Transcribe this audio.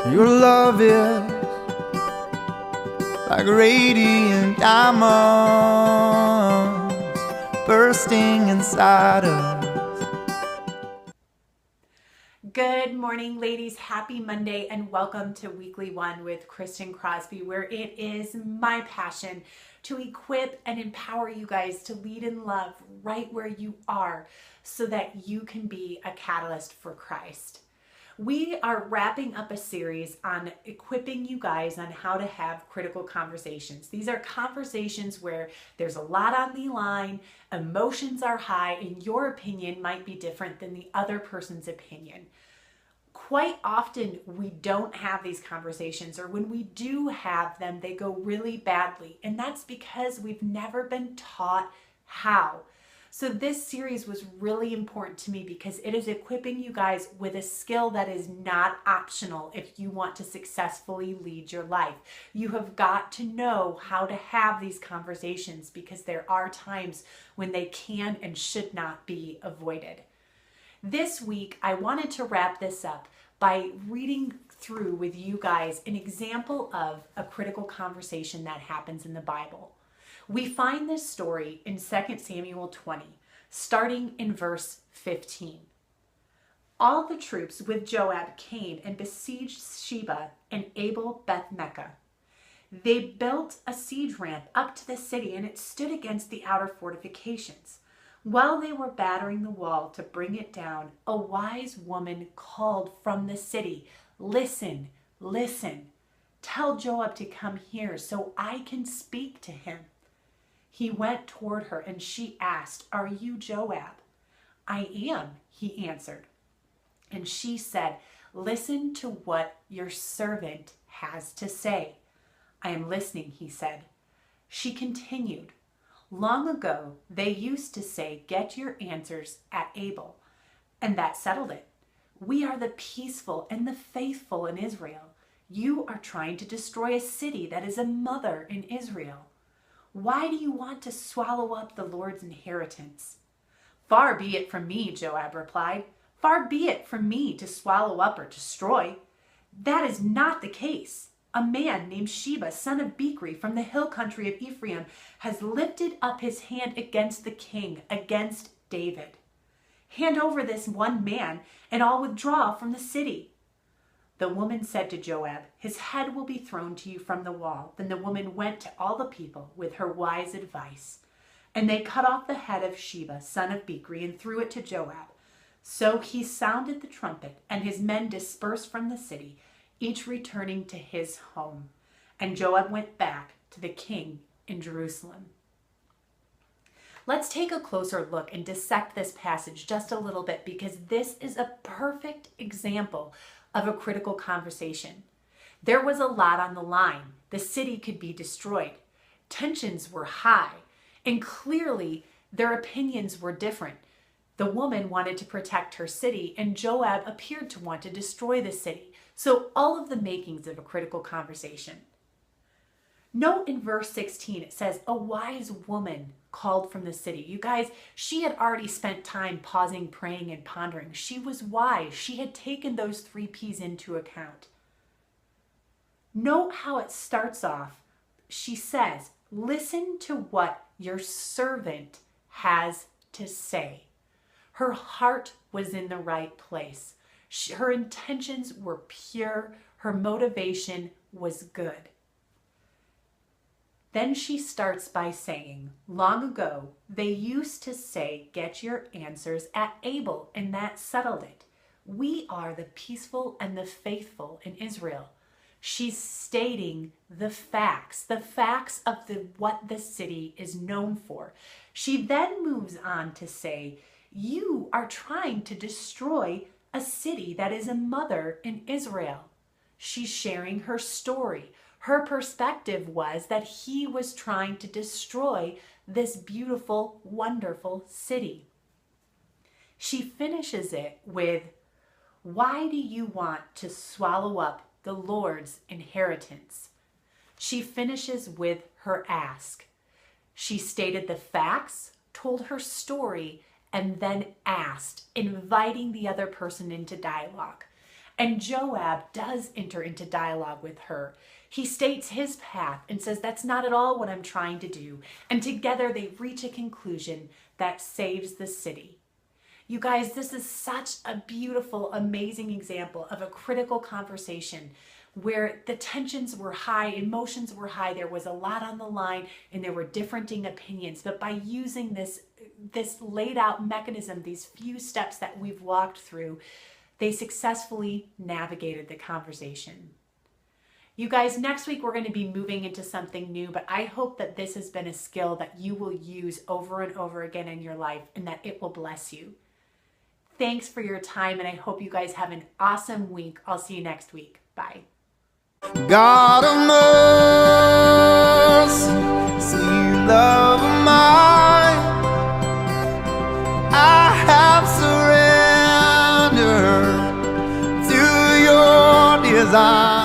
Your love is like radiant diamonds bursting inside us. Good morning, ladies. Happy Monday and welcome to Weekly One with Christin Crosby, where it is my passion to equip and empower you guys to lead in love right where you are so that you can be a catalyst for Christ. We are wrapping up a series on equipping you guys on how to have critical conversations. These are conversations where there's a lot on the line, emotions are high, and your opinion might be different than the other person's opinion. Quite often we don't have these conversations, or when we do have them, they go really badly. And that's because we've never been taught how. So this series was really important to me because it is equipping you guys with a skill that is not optional if you want to successfully lead your life. You have got to know how to have these conversations because there are times when they can and should not be avoided. This week, I wanted to wrap this up by reading through with you guys an example of a critical conversation that happens in the Bible. We find this story in 2 Samuel 20, starting in verse 15. All the troops with Joab came and besieged Sheba and Abel Beth-Mecca. They built a siege ramp up to the city, and it stood against the outer fortifications. While they were battering the wall to bring it down, a wise woman called from the city, "Listen, listen. Tell Joab to come here so I can speak to him." He went toward her and she asked, "Are you Joab?" "I am," he answered. And she said, "Listen to what your servant has to say." "I am listening," he said. She continued, "Long ago, they used to say, 'Get your answers at Abel,' and that settled it. We are the peaceful and the faithful in Israel. You are trying to destroy a city that is a mother in Israel. Why do you want to swallow up the Lord's inheritance?" "Far be it from me," Joab replied. "Far be it from me to swallow up or destroy. That is not the case. A man named Sheba, son of Bichri, from the hill country of Ephraim, has lifted up his hand against the king, against David. Hand over this one man, and I'll withdraw from the city." The woman said to Joab, "His head will be thrown to you from the wall." Then the woman went to all the people with her wise advice. And they cut off the head of Sheba, son of Bichri, and threw it to Joab. So he sounded the trumpet, and his men dispersed from the city, each returning to his home. And Joab went back to the king in Jerusalem. Let's take a closer look and dissect this passage just a little bit, because this is a perfect example of a critical conversation. There was a lot on the line. The city could be destroyed. Tensions were high, and clearly their opinions were different. The woman wanted to protect her city, and Joab appeared to want to destroy the city. So all of the makings of a critical conversation. Note in verse 16, it says, "A wise woman called from the city." You guys, she had already spent time pausing, praying, and pondering. She was wise. She had taken those 3 P's into account. Note how it starts off. She says, "Listen to what your servant has to say." Her heart was in the right place. Her intentions were pure. Her motivation was good. Then she starts by saying, "Long ago, they used to say, 'Get your answers at Abel,' and that settled it. We are the peaceful and the faithful in Israel." She's stating the facts of what the city is known for. She then moves on to say, "You are trying to destroy a city that is a mother in Israel." She's sharing her story. Her perspective was that he was trying to destroy this beautiful, wonderful city. She finishes it with, "Why do you want to swallow up the Lord's inheritance?" She finishes with her ask. She stated the facts, told her story, and then asked, inviting the other person into dialogue. And Joab does enter into dialogue with her. He states his path and says, that's not at all what I'm trying to do. And together they reach a conclusion that saves the city. You guys, this is such a beautiful, amazing example of a critical conversation where the tensions were high, emotions were high, there was a lot on the line, and there were differing opinions. But by using this laid out mechanism, these few steps that we've walked through, they successfully navigated the conversation. You guys, next week we're going to be moving into something new, but I hope that this has been a skill that you will use over and over again in your life and that it will bless you. Thanks for your time, and I hope you guys have an awesome week. I'll see you next week. Bye. God of mercy, see love of mine, I have surrendered to your design.